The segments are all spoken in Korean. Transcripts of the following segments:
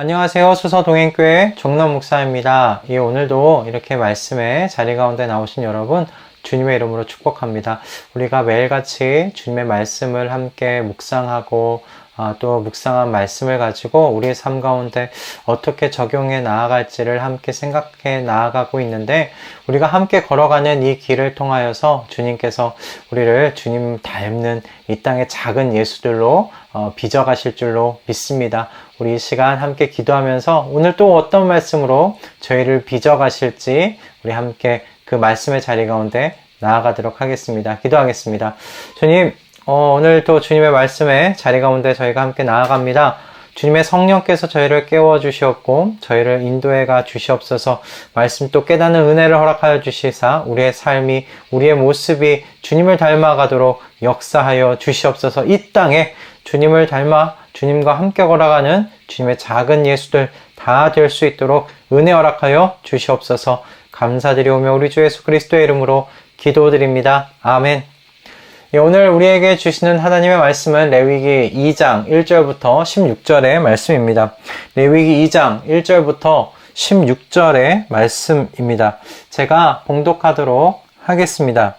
안녕하세요. 수서동행교회 종남 목사입니다. 오늘도 이렇게 말씀의 자리 가운데 나오신 여러분 주님의 이름으로 축복합니다. 우리가 매일같이 주님의 말씀을 함께 묵상하고 또 묵상한 말씀을 가지고 우리의 삶 가운데 어떻게 적용해 나아갈지를 함께 생각해 나아가고 있는데, 우리가 함께 걸어가는 이 길을 통하여서 주님께서 우리를 주님 닮는 이 땅의 작은 예수들로 빚어가실 줄로 믿습니다. 우리 이 시간 함께 기도하면서 오늘 또 어떤 말씀으로 저희를 빚어가실지 우리 함께 그 말씀의 자리 가운데 나아가도록 하겠습니다. 기도하겠습니다. 주님, 오늘 또 주님의 말씀의 자리 가운데 저희가 함께 나아갑니다. 주님의 성령께서 저희를 깨워 주시었고 저희를 인도해 가 주시옵소서. 말씀 또 깨닫는 은혜를 허락하여 주시사 우리의 삶이, 우리의 모습이 주님을 닮아가도록 역사하여 주시옵소서. 이 땅에 주님을 닮아 주님과 함께 걸어가는 주님의 작은 예수들 다 될 수 있도록 은혜 허락하여 주시옵소서. 감사드리오며 우리 주 예수 그리스도의 이름으로 기도드립니다. 아멘. 오늘 우리에게 주시는 하나님의 말씀은 레위기 2장 1절부터 16절의 말씀입니다. 레위기 2장 1절부터 16절의 말씀입니다. 제가 봉독하도록 하겠습니다.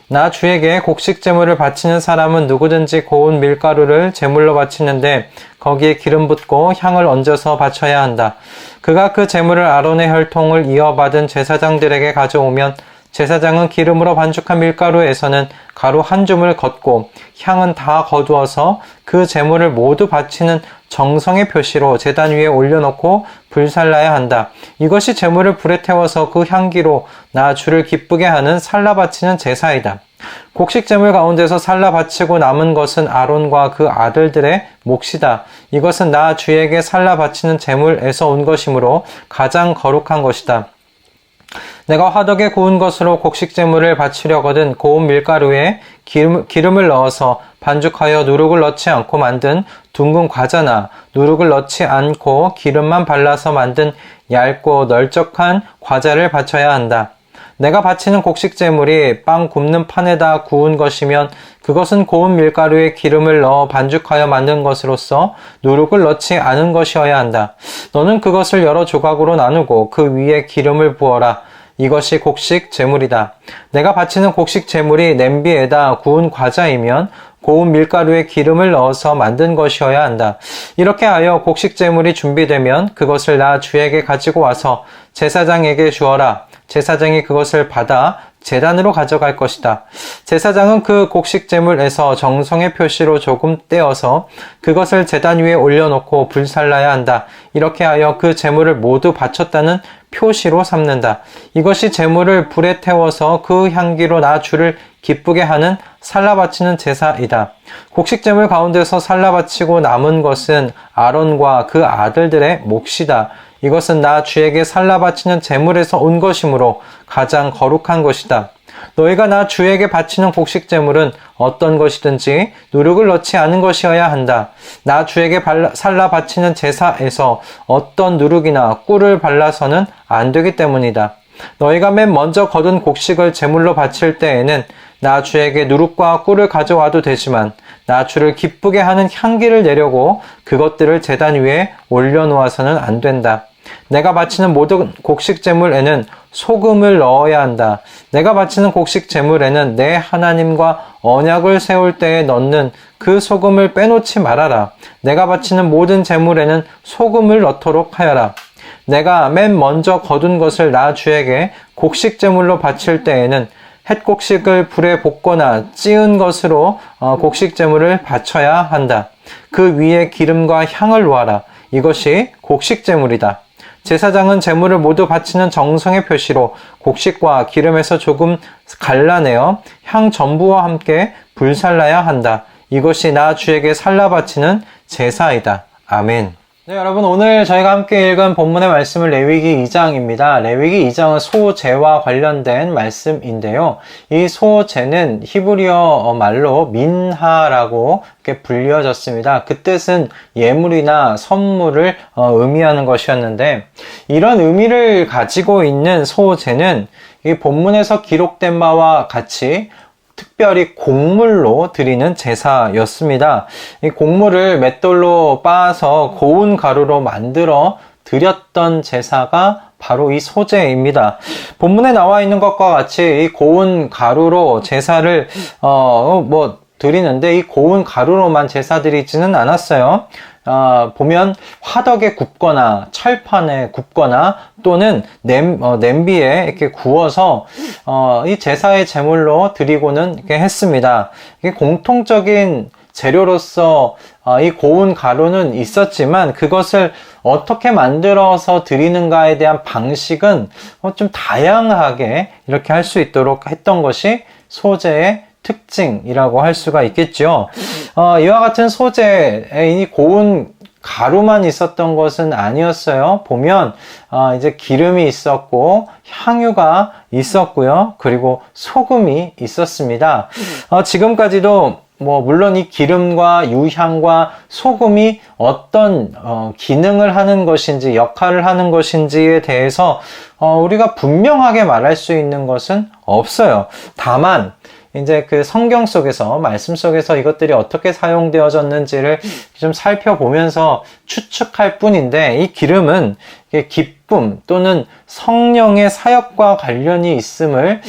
나 주에게 곡식 제물을 바치는 사람은 누구든지 고운 밀가루를 제물로 바치는데 거기에 기름 붓고 향을 얹어서 바쳐야 한다. 그가 그 제물을 아론의 혈통을 이어받은 제사장들에게 가져오면 제사장은 기름으로 반죽한 밀가루에서는 가루 한 줌을 걷고 향은 다 거두어서 그 제물을 모두 바치는 정성의 표시로 제단 위에 올려놓고 불살라야 한다. 이것이 제물을 불에 태워서 그 향기로 나 주를 기쁘게 하는 살라 바치는 제사이다. 곡식 제물 가운데서 살라 바치고 남은 것은 아론과 그 아들들의 몫이다. 이것은 나 주에게 살라 바치는 제물에서 온 것이므로 가장 거룩한 것이다. 내가 화덕에 구운 것으로 곡식 제물을 바치려거든 고운 밀가루에 기름을 넣어서 반죽하여 누룩을 넣지 않고 만든 둥근 과자나 누룩을 넣지 않고 기름만 발라서 만든 얇고 널쩍한 과자를 바쳐야 한다. 내가 바치는 곡식 제물이 빵 굽는 판에다 구운 것이면 그것은 고운 밀가루에 기름을 넣어 반죽하여 만든 것으로서 누룩을 넣지 않은 것이어야 한다. 너는 그것을 여러 조각으로 나누고 그 위에 기름을 부어라. 이것이 곡식 제물이다. 내가 바치는 곡식 제물이 냄비에다 구운 과자이면 고운 밀가루에 기름을 넣어서 만든 것이어야 한다. 이렇게 하여 곡식 제물이 준비되면 그것을 나 주에게 가지고 와서 제사장에게 주어라. 제사장이 그것을 받아 제단으로 가져갈 것이다. 제사장은 그 곡식 제물에서 정성의 표시로 조금 떼어서 그것을 제단 위에 올려놓고 불살라야 한다. 이렇게 하여 그 제물을 모두 바쳤다는 표시로 삼는다. 이것이 제물을 불에 태워서 그 향기로 나 주를 기쁘게 하는 살라 바치는 제사이다. 곡식 제물 가운데서 살라 바치고 남은 것은 아론과 그 아들들의 몫이다. 이것은 나 주에게 살라 바치는 제물에서 온 것이므로 가장 거룩한 것이다. 너희가 나 주에게 바치는 곡식 제물은 어떤 것이든지 누룩을 넣지 않은 것이어야 한다. 나 주에게 살라 바치는 제사에서 어떤 누룩이나 꿀을 발라서는 안 되기 때문이다. 너희가 맨 먼저 거둔 곡식을 제물로 바칠 때에는 나 주에게 누룩과 꿀을 가져와도 되지만 나 주를 기쁘게 하는 향기를 내려고 그것들을 제단 위에 올려놓아서는 안 된다. 내가 바치는 모든 곡식 제물에는 소금을 넣어야 한다. 내가 바치는 곡식 제물에는 내 하나님과 언약을 세울 때에 넣는 그 소금을 빼놓지 말아라. 내가 바치는 모든 제물에는 소금을 넣도록 하여라. 내가 맨 먼저 거둔 것을 나 주에게 곡식 제물로 바칠 때에는 햇곡식을 불에 볶거나 찌은 것으로 곡식 제물을 바쳐야 한다. 그 위에 기름과 향을 놓아라. 이것이 곡식 제물이다. 제사장은 제물을 모두 바치는 정성의 표시로 곡식과 기름에서 조금 갈라내어 향 전부와 함께 불살라야 한다. 이것이 나 주에게 살라 바치는 제사이다. 아멘. 네, 여러분, 오늘 저희가 함께 읽은 본문의 말씀은 레위기 2장입니다. 레위기 2장은 소제와 관련된 말씀인데요. 이 소제는 히브리어 말로 민하라고 이렇게 불려졌습니다. 그 뜻은 예물이나 선물을 의미하는 것이었는데, 이런 의미를 가지고 있는 소제는 이 본문에서 기록된 바와 같이 특별히 특별히 곡물로 드리는 제사였습니다. 이 곡물을 맷돌로 빻아서 고운 가루로 만들어 드렸던 제사가 바로 이 소제입니다. 본문에 나와 있는 것과 같이 이 고운 가루로 제사를 드리는데 이 고운 가루로만 제사 드리지는 않았어요. 보면 화덕에 굽거나 철판에 굽거나 또는 냄비에 이렇게 구워서 이 제사의 제물로 드리고는 이렇게 했습니다. 이게 공통적인 재료로서 이 고운 가루는 있었지만 그것을 어떻게 만들어서 드리는가에 대한 방식은 좀 다양하게 이렇게 할 수 있도록 했던 것이 소제의 특징이라고 할 수가 있겠죠. 이와 같은 소제에 이 고운 가루만 있었던 것은 아니었어요. 보면 이제 기름이 있었고 향유가 있었고요. 그리고 소금이 있었습니다. 지금까지도 물론 이 기름과 유향과 소금이 어떤 기능을 하는 것인지 역할을 하는 것인지에 대해서 우리가 분명하게 말할 수 있는 것은 없어요. 다만 이제 그 성경 속에서 말씀 속에서 이것들이 어떻게 사용되어졌는지를 좀 살펴보면서 추측할 뿐인데 이 기름은 기쁨 또는 성령의 사역과 관련이 있음을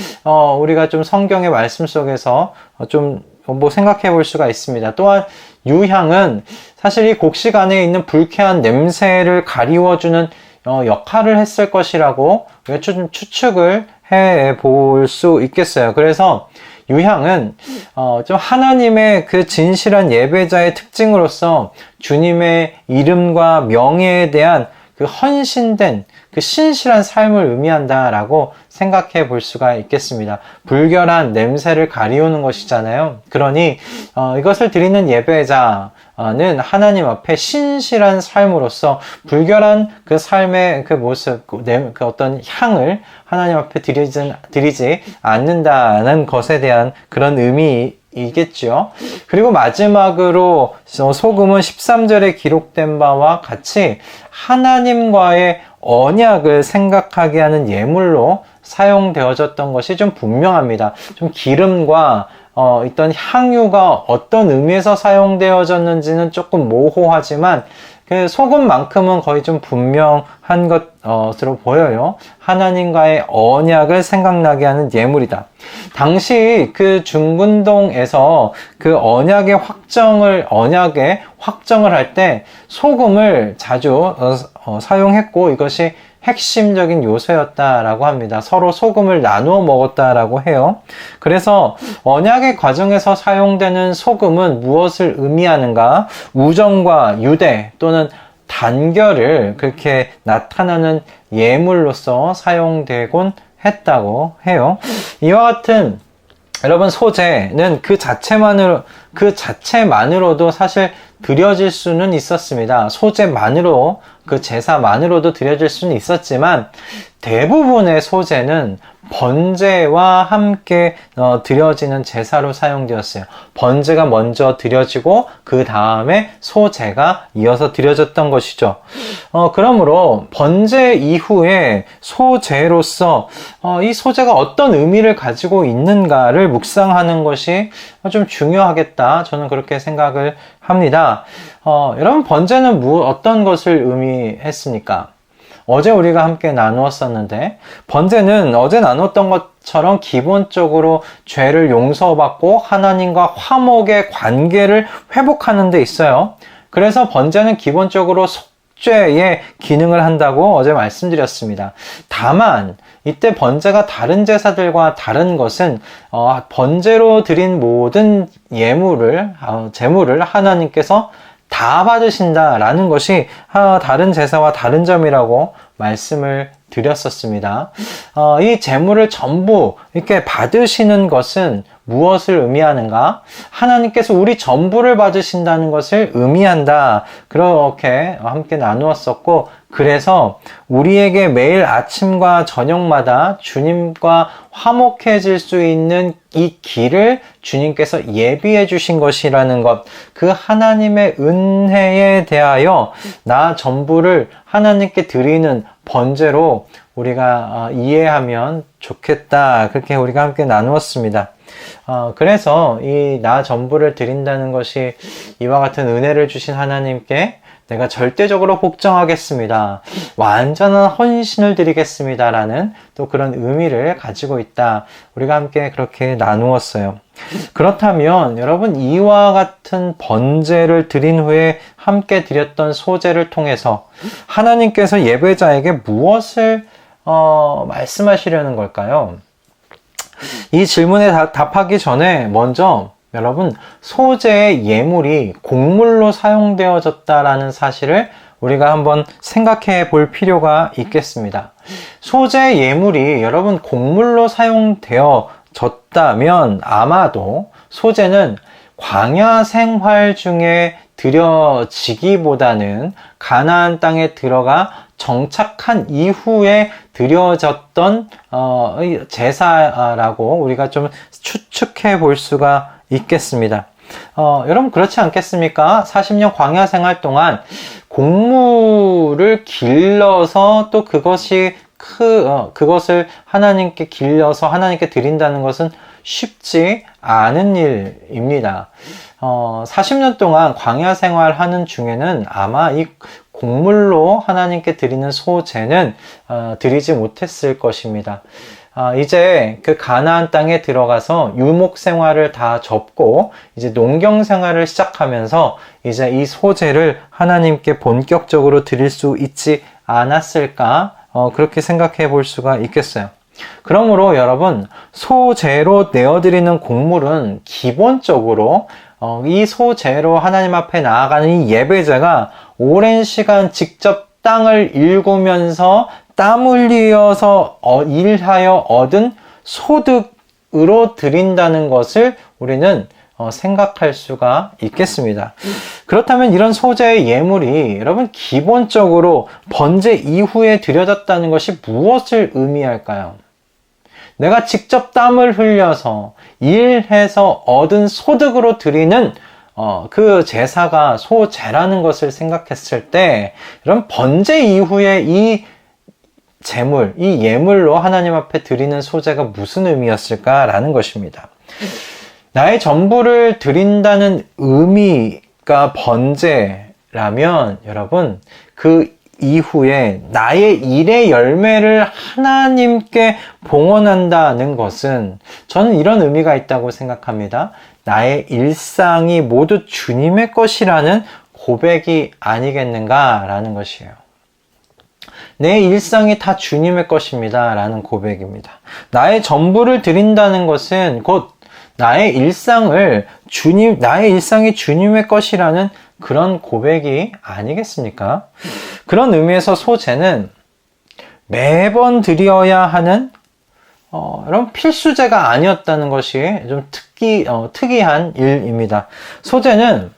우리가 좀 성경의 말씀 속에서 좀 생각해 볼 수가 있습니다. 또한 유향은 사실 이 곡식 안에 있는 불쾌한 냄새를 가리워주는 역할을 했을 것이라고 우리가 좀 추측을 해 볼 수 있겠어요. 그래서 유향은 좀 하나님의 그 진실한 예배자의 특징으로서 주님의 이름과 명예에 대한 그 헌신된 그 신실한 삶을 의미한다라고 생각해 볼 수가 있겠습니다. 불결한 냄새를 가리우는 것이잖아요. 그러니 이것을 드리는 예배자는 하나님 앞에 신실한 삶으로서 불결한 그 삶의 그 모습, 그 어떤 향을 하나님 앞에 드리지 않는다는 것에 대한 그런 의미이겠죠. 그리고 마지막으로 소금은 13절에 기록된 바와 같이 하나님과의 언약을 생각하게 하는 예물로 사용되어졌던 것이 좀 분명합니다. 좀 기름과 있던 향유가 어떤 의미에서 사용되어졌는지는 조금 모호하지만 그 소금만큼은 거의 좀 분명한 것으로 보여요. 하나님과의 언약을 생각나게 하는 예물이다. 당시 그 중근동에서 그 언약의 확정을 할 때 소금을 자주 사용했고 이것이 핵심적인 요소였다라고 합니다. 서로 소금을 나누어 먹었다라고 해요. 그래서 언약의 과정에서 사용되는 소금은 무엇을 의미하는가? 우정과 유대 또는 단결을 그렇게 나타나는 예물로서 사용되곤 했다고 해요. 이와 같은 여러분 소제는 그 자체만으로도 사실 드려질 수는 있었습니다. 소제만으로 그 제사만으로도 드려질 수는 있었지만 대부분의 소제는 번제와 함께 드려지는 제사로 사용되었어요. 번제가 먼저 드려지고 그 다음에 소제가 이어서 드려졌던 것이죠. 그러므로 번제 이후에 소제로서 이 소제가 어떤 의미를 가지고 있는가를 묵상하는 것이 좀 중요하겠다. 저는 그렇게 생각을 합니다. 여러분 번제는 어떤 것을 의미했습니까? 어제 우리가 함께 나누었었는데 번제는 어제 나눴던 것처럼 기본적으로 죄를 용서받고 하나님과 화목의 관계를 회복하는 데 있어요. 그래서 번제는 기본적으로 속죄의 기능을 한다고 어제 말씀드렸습니다. 다만 이때 번제가 다른 제사들과 다른 것은 번제로 드린 모든 제물을 하나님께서 다 받으신다라는 것이 다른 제사와 다른 점이라고 말씀을 드렸었습니다. 이 제물을 전부 이렇게 받으시는 것은 무엇을 의미하는가? 하나님께서 우리 전부를 받으신다는 것을 의미한다. 그렇게 함께 나누었었고, 그래서 우리에게 매일 아침과 저녁마다 주님과 화목해질 수 있는 이 길을 주님께서 예비해 주신 것이라는 것, 그 하나님의 은혜에 대하여 나 전부를 하나님께 드리는 번제로 우리가 이해하면 좋겠다. 그렇게 우리가 함께 나누었습니다. 그래서 이 나 전부를 드린다는 것이 이와 같은 은혜를 주신 하나님께 내가 절대적으로 복종하겠습니다. 완전한 헌신을 드리겠습니다. 라는 또 그런 의미를 가지고 있다. 우리가 함께 그렇게 나누었어요. 그렇다면 여러분, 이와 같은 번제를 드린 후에 함께 드렸던 소제를 통해서 하나님께서 예배자에게 무엇을 말씀하시려는 걸까요? 이 질문에 답하기 전에 먼저 여러분, 소제의 예물이 곡물로 사용되어졌다라는 사실을 우리가 한번 생각해 볼 필요가 있겠습니다. 소제의 예물이 여러분 곡물로 사용되어졌다면 아마도 소제는 광야 생활 중에 드려지기보다는 가나안 땅에 들어가 정착한 이후에 드려졌던 제사라고 우리가 좀 추측해 볼 수가 있겠습니다. 여러분 그렇지 않겠습니까? 40년 광야 생활 동안 곡물을 길러서 또 그것을 하나님께 길러서 하나님께 드린다는 것은 쉽지 않은 일입니다. 40년 동안 광야 생활하는 중에는 아마 이 곡물로 하나님께 드리는 소제는 드리지 못했을 것입니다. 이제 그 가나안 땅에 들어가서 유목 생활을 다 접고 이제 농경 생활을 시작하면서 이제 이 소제를 하나님께 본격적으로 드릴 수 있지 않았을까? 그렇게 생각해 볼 수가 있겠어요. 그러므로 여러분, 소제로 내어드리는 곡물은 기본적으로 이 소제로 하나님 앞에 나아가는 이 예배자가 오랜 시간 직접 땅을 일구면서 땀 흘려서 일하여 얻은 소득으로 드린다는 것을 우리는 생각할 수가 있겠습니다. 그렇다면 이런 소제의 예물이 여러분 기본적으로 번제 이후에 드려졌다는 것이 무엇을 의미할까요? 내가 직접 땀을 흘려서 일해서 얻은 소득으로 드리는 그 제사가 소제라는 것을 생각했을 때 이런 번제 이후에 이 제물, 이 예물로 하나님 앞에 드리는 소제가 무슨 의미였을까라는 것입니다. 나의 전부를 드린다는 의미가 번제라면 여러분 그 이후에 나의 일의 열매를 하나님께 봉헌한다는 것은 저는 이런 의미가 있다고 생각합니다. 나의 일상이 모두 주님의 것이라는 고백이 아니겠는가라는 것이에요. 내 일상이 다 주님의 것입니다 라는 고백입니다. 나의 전부를 드린다는 것은 곧 나의 일상이 주님의 것이라는 그런 고백이 아니겠습니까? 그런 의미에서 소제는 매번 드려야 하는 이런 필수제가 아니었다는 것이 좀 특이한 일입니다. 소제는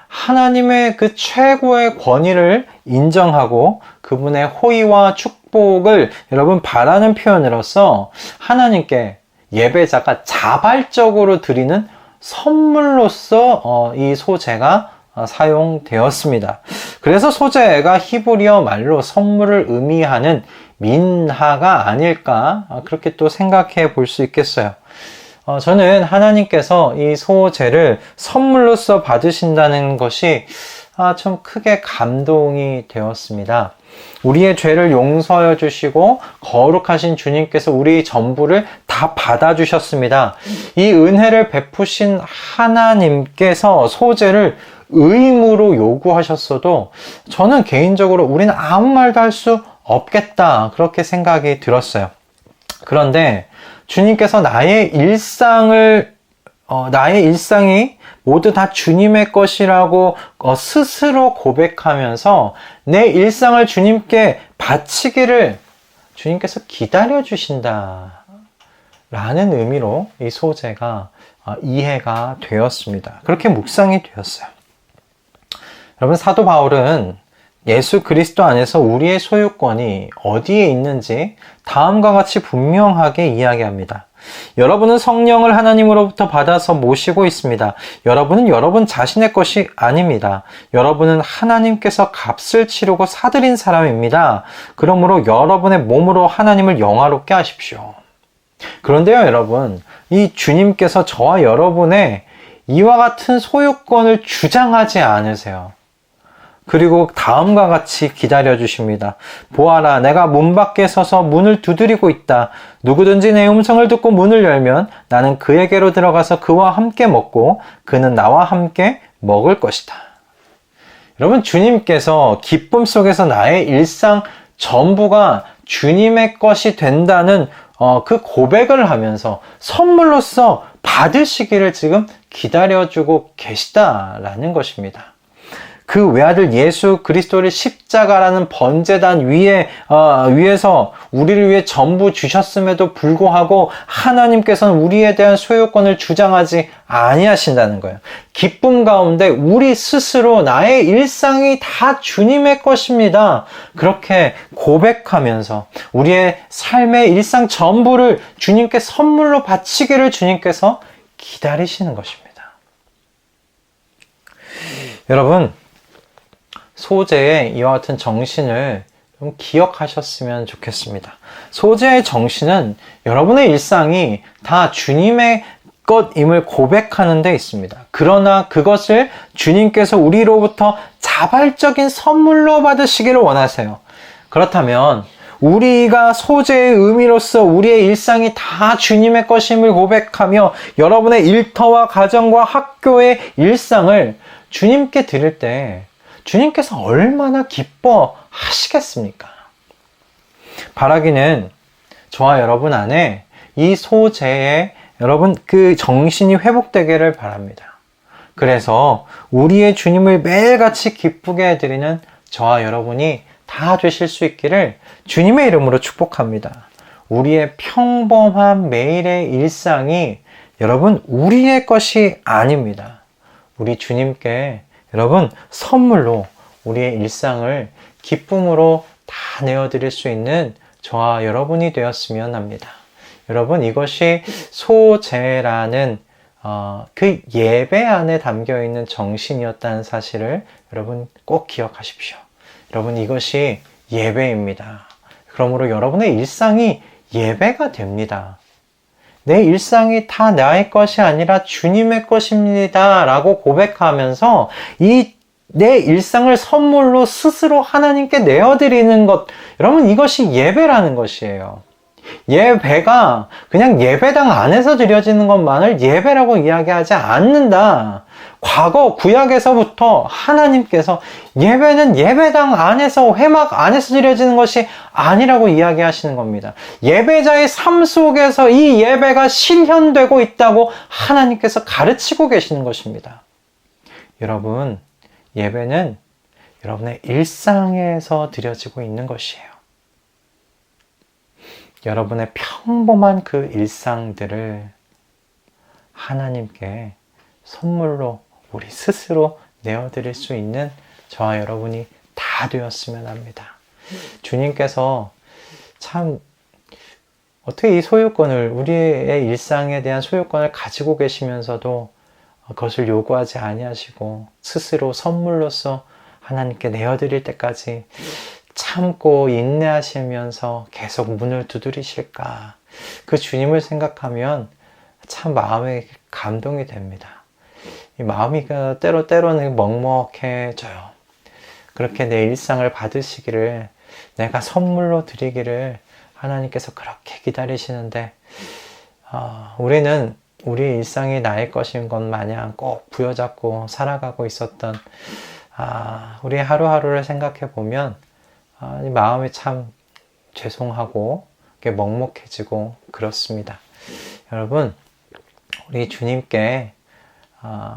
하나님의 그 최고의 권위를 인정하고 그분의 호의와 축복을 여러분 바라는 표현으로서 하나님께 예배자가 자발적으로 드리는 선물로서 이 소제가 사용되었습니다. 그래서 소제가 히브리어 말로 선물을 의미하는 민하가 아닐까 그렇게 또 생각해 볼 수 있겠어요. 저는 하나님께서 이 소제를 선물로서 받으신다는 것이 좀 크게 감동이 되었습니다. 우리의 죄를 용서해 주시고 거룩하신 주님께서 우리 전부를 다 받아주셨습니다. 이 은혜를 베푸신 하나님께서 소제를 의무로 요구하셨어도 저는 개인적으로 우리는 아무 말도 할 수 없겠다 그렇게 생각이 들었어요. 그런데 주님께서 나의 일상이 모두 다 주님의 것이라고 스스로 고백하면서 내 일상을 주님께 바치기를 주님께서 기다려 주신다 라는 의미로 이 소제가 이해가 되었습니다. 그렇게 묵상이 되었어요. 여러분, 사도 바울은 예수 그리스도 안에서 우리의 소유권이 어디에 있는지 다음과 같이 분명하게 이야기합니다. 여러분은 성령을 하나님으로부터 받아서 모시고 있습니다. 여러분은 여러분 자신의 것이 아닙니다. 여러분은 하나님께서 값을 치르고 사들인 사람입니다. 그러므로 여러분의 몸으로 하나님을 영화롭게 하십시오. 그런데요, 여러분, 이 주님께서 저와 여러분의 이와 같은 소유권을 주장하지 않으세요. 그리고 다음과 같이 기다려 주십니다. 보아라, 내가 문 밖에 서서 문을 두드리고 있다. 누구든지 내 음성을 듣고 문을 열면 나는 그에게로 들어가서 그와 함께 먹고 그는 나와 함께 먹을 것이다. 여러분, 주님께서 기쁨 속에서 나의 일상 전부가 주님의 것이 된다는 그 고백을 하면서 선물로서 받으시기를 지금 기다려주고 계시다라는 것입니다. 그 외아들 예수 그리스도를 십자가라는 번제단 위에서 우리를 위해 전부 주셨음에도 불구하고 하나님께서는 우리에 대한 소유권을 주장하지 아니하신다는 거예요. 기쁨 가운데 우리 스스로 나의 일상이 다 주님의 것입니다. 그렇게 고백하면서 우리의 삶의 일상 전부를 주님께 선물로 바치기를 주님께서 기다리시는 것입니다. 여러분, 소재의 이와 같은 정신을 좀 기억하셨으면 좋겠습니다. 소재의 정신은 여러분의 일상이 다 주님의 것임을 고백하는 데 있습니다. 그러나 그것을 주님께서 우리로부터 자발적인 선물로 받으시기를 원하세요. 그렇다면 우리가 소재의 의미로서 우리의 일상이 다 주님의 것임을 고백하며 여러분의 일터와 가정과 학교의 일상을 주님께 드릴 때 주님께서 얼마나 기뻐하시겠습니까? 바라기는 저와 여러분 안에 이 소재에 여러분 그 정신이 회복되기를 바랍니다. 그래서 우리의 주님을 매일같이 기쁘게 해드리는 저와 여러분이 다 되실 수 있기를 주님의 이름으로 축복합니다. 우리의 평범한 매일의 일상이 여러분 우리의 것이 아닙니다. 우리 주님께 여러분 선물로 우리의 일상을 기쁨으로 다 내어드릴 수 있는 저와 여러분이 되었으면 합니다. 여러분, 이것이 소재라는 그 예배 안에 담겨있는 정신이었다는 사실을 여러분 꼭 기억하십시오. 여러분, 이것이 예배입니다. 그러므로 여러분의 일상이 예배가 됩니다. 내 일상이 다 나의 것이 아니라 주님의 것입니다 라고 고백하면서 내 일상을 선물로 스스로 하나님께 내어드리는 것, 여러분, 이것이 예배라는 것이에요. 예배가 그냥 예배당 안에서 드려지는 것만을 예배라고 이야기하지 않는다. 과거 구약에서부터 하나님께서 예배는 예배당 안에서, 회막 안에서 드려지는 것이 아니라고 이야기하시는 겁니다. 예배자의 삶 속에서 이 예배가 실현되고 있다고 하나님께서 가르치고 계시는 것입니다. 여러분, 예배는 여러분의 일상에서 드려지고 있는 것이에요. 여러분의 평범한 그 일상들을 하나님께 선물로 우리 스스로 내어드릴 수 있는 저와 여러분이 다 되었으면 합니다. 주님께서 참 어떻게 이 소유권을, 우리의 일상에 대한 소유권을 가지고 계시면서도 그것을 요구하지 아니하시고 스스로 선물로서 하나님께 내어드릴 때까지 참고 인내하시면서 계속 문을 두드리실까? 그 주님을 생각하면 참 마음에 감동이 됩니다. 이 마음이 때로는 먹먹해져요. 그렇게 내 일상을 받으시기를, 내가 선물로 드리기를 하나님께서 그렇게 기다리시는데 우리는 우리 일상이 나의 것인 것 마냥 꼭 부여잡고 살아가고 있었던 우리 하루하루를 생각해 보면 마음이 참 죄송하고 먹먹해지고 그렇습니다. 여러분, 우리 주님께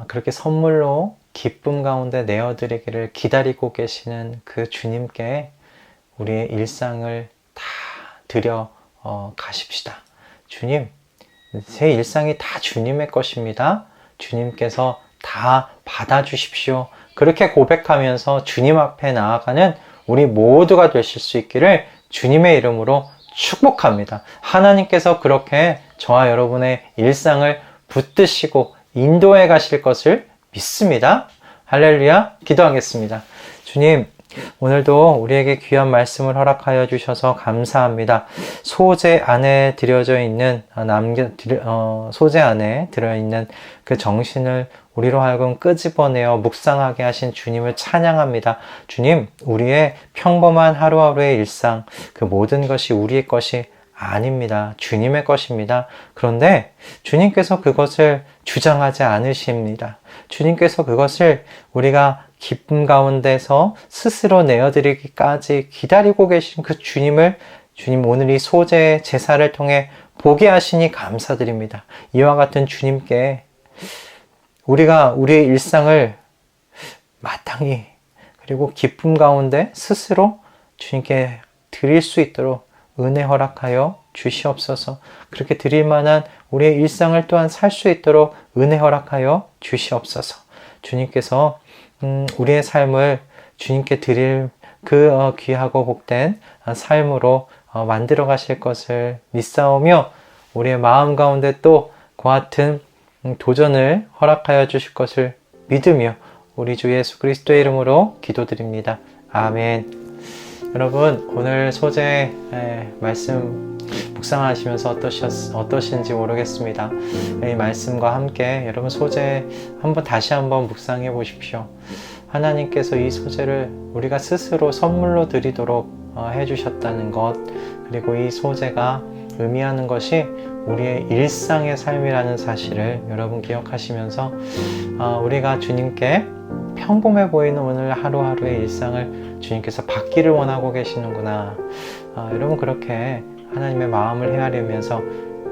그렇게 선물로 기쁨 가운데 내어드리기를 기다리고 계시는 그 주님께 우리의 일상을 다 드려 가십시다. 주님, 제 일상이 다 주님의 것입니다. 주님께서 다 받아주십시오. 그렇게 고백하면서 주님 앞에 나아가는 우리 모두가 되실 수 있기를 주님의 이름으로 축복합니다. 하나님께서 그렇게 저와 여러분의 일상을 붙드시고 인도해 가실 것을 믿습니다. 할렐루야. 기도하겠습니다. 주님, 오늘도 우리에게 귀한 말씀을 허락하여 주셔서 감사합니다. 소재 안에 들여져 있는 소재 안에 들어있는 그 정신을 우리로 하여금 끄집어내어 묵상하게 하신 주님을 찬양합니다. 주님, 우리의 평범한 하루하루의 일상, 그 모든 것이 우리의 것이 아닙니다. 주님의 것입니다. 그런데 주님께서 그것을 주장하지 않으십니다. 주님께서 그것을 우리가 기쁨 가운데서 스스로 내어드리기까지 기다리고 계신 그 주님을 주님 오늘 이 소재의 제사를 통해 보게 하시니 감사드립니다. 이와 같은 주님께 우리가 우리의 일상을 마땅히 그리고 기쁨 가운데 스스로 주님께 드릴 수 있도록 은혜 허락하여 주시옵소서. 그렇게 드릴 만한 우리의 일상을 또한 살 수 있도록 은혜 허락하여 주시옵소서. 주님께서 우리의 삶을 주님께 드릴 그 귀하고 복된 삶으로 만들어 가실 것을 믿사오며 우리의 마음 가운데 또 그와 같은 도전을 허락하여 주실 것을 믿으며 우리 주 예수 그리스도의 이름으로 기도드립니다. 아멘. 여러분, 오늘 소재 말씀 묵상하시면서 어떠신지 모르겠습니다. 이 말씀과 함께 여러분 소재 다시 한번 묵상해 보십시오. 하나님께서 이 소재를 우리가 스스로 선물로 드리도록 해주셨다는 것, 그리고 이 소재가 의미하는 것이 우리의 일상의 삶이라는 사실을 여러분 기억하시면서 우리가 주님께 평범해 보이는 오늘 하루하루의 일상을 주님께서 받기를 원하고 계시는구나. 여러분 그렇게 하나님의 마음을 헤아리면서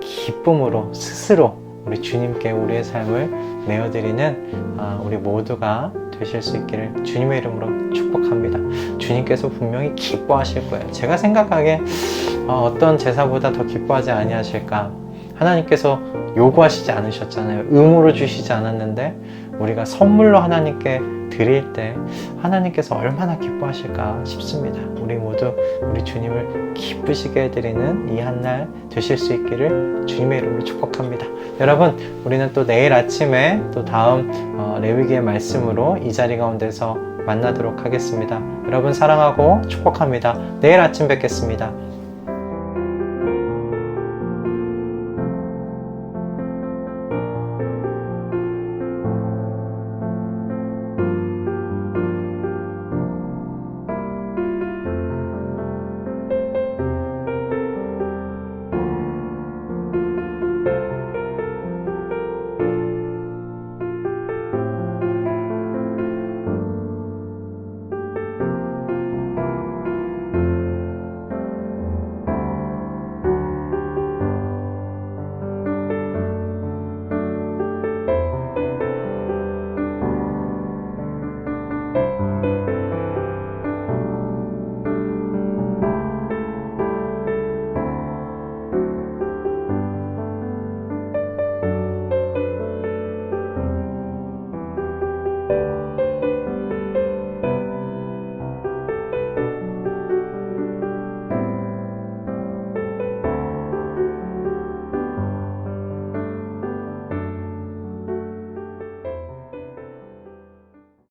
기쁨으로 스스로 우리 주님께 우리의 삶을 내어드리는 우리 모두가 되실 수 있기를 주님의 이름으로 축복합니다. 주님께서 분명히 기뻐하실 거예요. 제가 생각하기에 어떤 제사보다 더 기뻐하지 아니하실까? 하나님께서 요구하시지 않으셨잖아요. 의무로 주시지 않았는데 우리가 선물로 하나님께 드릴 때 하나님께서 얼마나 기뻐하실까 싶습니다. 우리 모두 우리 주님을 기쁘시게 해드리는 이 한날 되실 수 있기를 주님의 이름으로 축복합니다. 여러분, 우리는 또 내일 아침에 또 다음 레위기의 말씀으로 이 자리 가운데서 만나도록 하겠습니다. 여러분 사랑하고 축복합니다. 내일 아침 뵙겠습니다.